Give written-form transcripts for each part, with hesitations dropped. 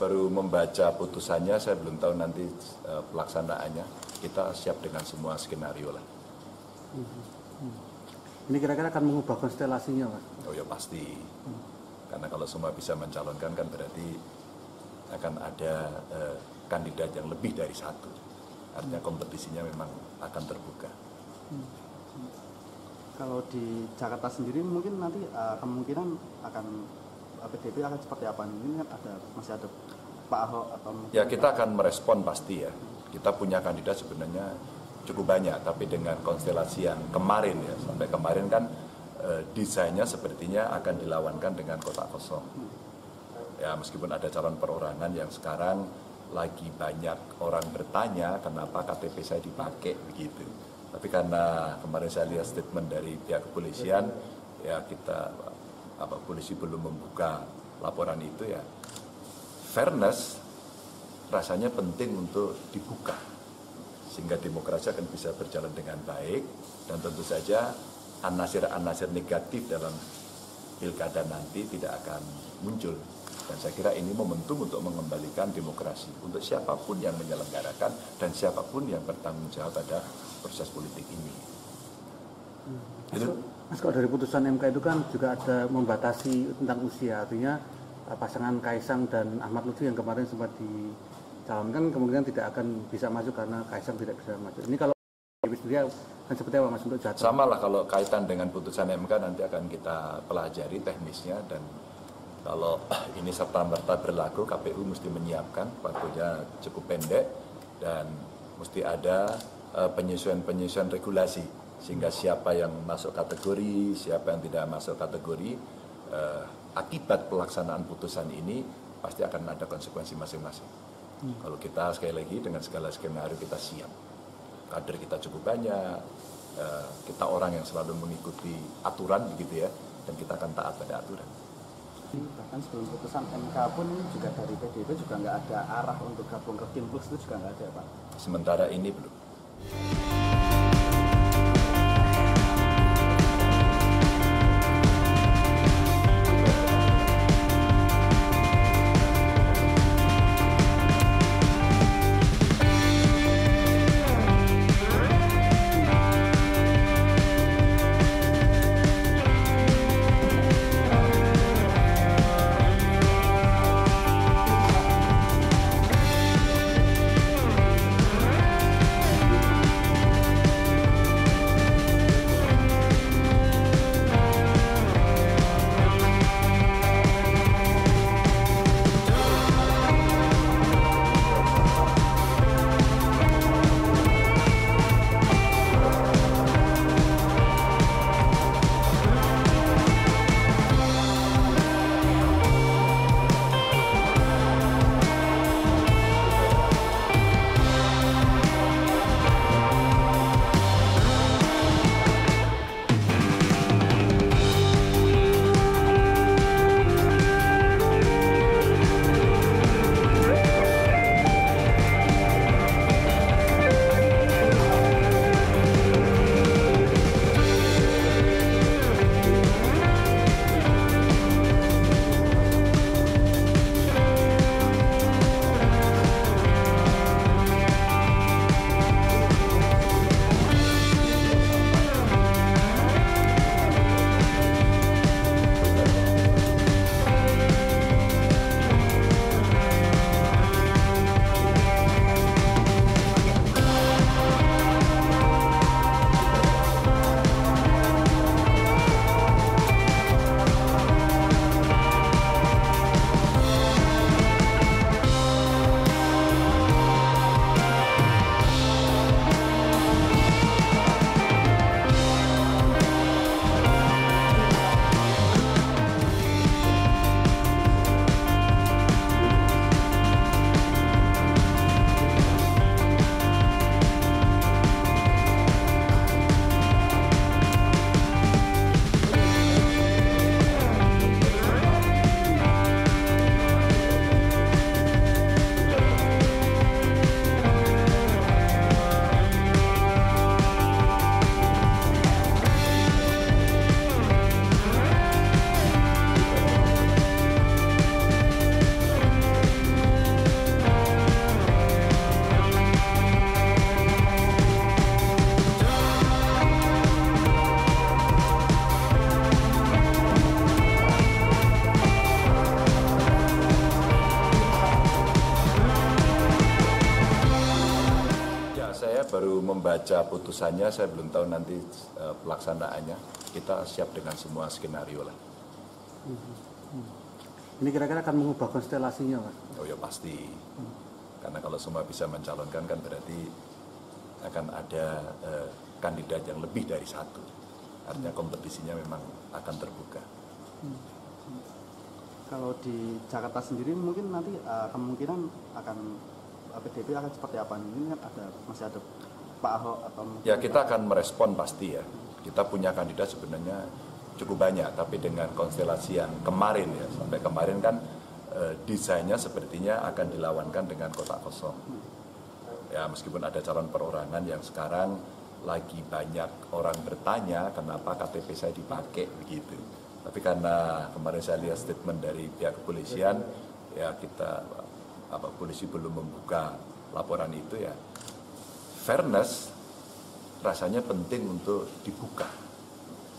baru membaca putusannya, saya belum tahu nanti pelaksanaannya. Kita siap dengan semua skenario lah. Ini kira-kira akan mengubah konstelasinya, Pak? Oh ya pasti. Karena kalau semua bisa mencalonkan kan berarti akan ada kandidat yang lebih dari satu. Artinya kompetisinya memang akan terbuka. Kalau di Jakarta sendiri mungkin nanti kemungkinan akan PDIP akan seperti apa? Ini kan masih ada Pak Ahok atau ya kita akan merespon pasti ya. Kita punya kandidat sebenarnya cukup banyak, tapi dengan konstelasi yang kemarin ya, sampai kemarin kan desainnya sepertinya akan dilawankan dengan kotak kosong. Ya meskipun ada calon perorangan yang sekarang lagi banyak orang bertanya kenapa KTP saya dipakai begitu. Tapi karena kemarin saya lihat statement dari pihak kepolisian, ya kita polisi belum membuka laporan itu ya. Fairness rasanya penting untuk dibuka sehingga demokrasi akan bisa berjalan dengan baik dan tentu saja anasir-anasir negatif dalam pilkada nanti tidak akan muncul. Dan saya kira ini momentum untuk mengembalikan demokrasi untuk siapapun yang menyelenggarakan dan siapapun yang bertanggung jawab pada proses politik ini. Mas, kalau dari putusan MK itu kan juga ada membatasi tentang usia, artinya pasangan Kaisang dan Ahmad Lutfi yang kemarin sempat dicalonkan kemungkinan tidak akan bisa masuk karena Kaisang tidak bisa masuk. Ini kalau dia kan seperti apa Mas untuk jatuh? Sama lah kalau kaitan dengan putusan MK nanti akan kita pelajari teknisnya dan kalau ini serta-merta berlaku KPU mesti menyiapkan waktunya cukup pendek dan mesti ada penyesuaian regulasi sehingga siapa yang masuk kategori, siapa yang tidak masuk kategori, akibat pelaksanaan putusan ini pasti akan ada konsekuensi masing-masing. Kalau kita sekali lagi dengan segala skenario kita siap, kader kita cukup banyak, kita orang yang selalu mengikuti aturan begitu ya, dan kita akan taat pada aturan. Bahkan sebelum putusan MK pun juga dari PDIP juga nggak ada arah untuk gabung ke Tim Plus itu juga nggak ada Pak? Sementara ini belum. baru membaca putusannya, saya belum tahu nanti pelaksanaannya. Kita siap dengan semua skenario lah. Ini kira-kira akan mengubah konstelasinya, Mas? Oh ya pasti. Karena kalau semua bisa mencalonkan kan berarti akan ada kandidat yang lebih dari satu. Artinya kompetisinya memang akan terbuka. Kalau di Jakarta sendiri mungkin nanti kemungkinan akan PDIP akan seperti apa? Ini kan masih ada Pak Ahok atau ya kita akan merespon pasti ya. Kita punya kandidat sebenarnya cukup banyak, tapi dengan konstelasi yang kemarin ya, sampai kemarin kan desainnya sepertinya akan dilawankan dengan kotak kosong. Ya meskipun ada calon perorangan yang sekarang lagi banyak orang bertanya kenapa KTP saya dipakai begitu. Tapi karena kemarin saya lihat statement dari pihak kepolisian, ya polisi belum membuka laporan itu ya. Fairness rasanya penting untuk dibuka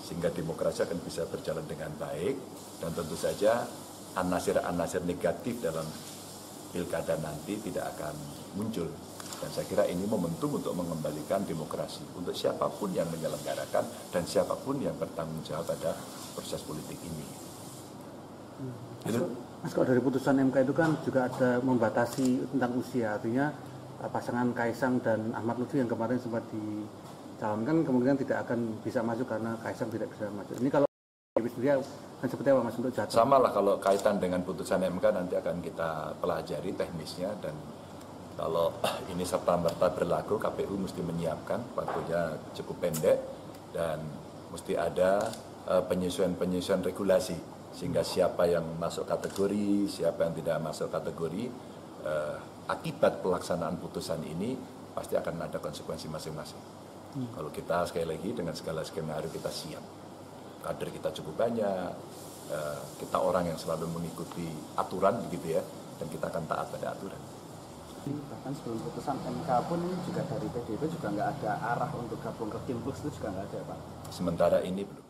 sehingga demokrasi akan bisa berjalan dengan baik dan tentu saja anasir-anasir negatif dalam pilkada nanti tidak akan muncul. Dan saya kira ini momentum untuk mengembalikan demokrasi untuk siapapun yang menyelenggarakan dan siapapun yang bertanggung jawab pada proses politik ini. Mas, kalau dari putusan MK itu kan juga ada membatasi tentang usia, artinya pasangan Kaisang dan Ahmad Lutfi yang kemarin sempat dicalonkan kemungkinan tidak akan bisa masuk karena Kaisang tidak bisa maju. Ini kalau sendiri akan seperti apa, Mas, untuk jadwal? Sama lah kalau kaitan dengan putusan MK nanti akan kita pelajari teknisnya, dan kalau ini serta-merta berlaku KPU mesti menyiapkan, waktunya cukup pendek dan mesti ada penyesuaian regulasi sehingga siapa yang masuk kategori, siapa yang tidak masuk kategori, akibat pelaksanaan putusan ini pasti akan ada konsekuensi masing-masing. Kalau kita sekali lagi dengan segala skenario kita siap, kader kita cukup banyak, kita orang yang selalu mengikuti aturan begitu ya, dan kita akan taat pada aturan. Bahkan sebelum putusan MK pun juga dari PDIP juga nggak ada arah untuk gabung ke Kim Plus, itu juga nggak ada, Pak. Sementara ini belum.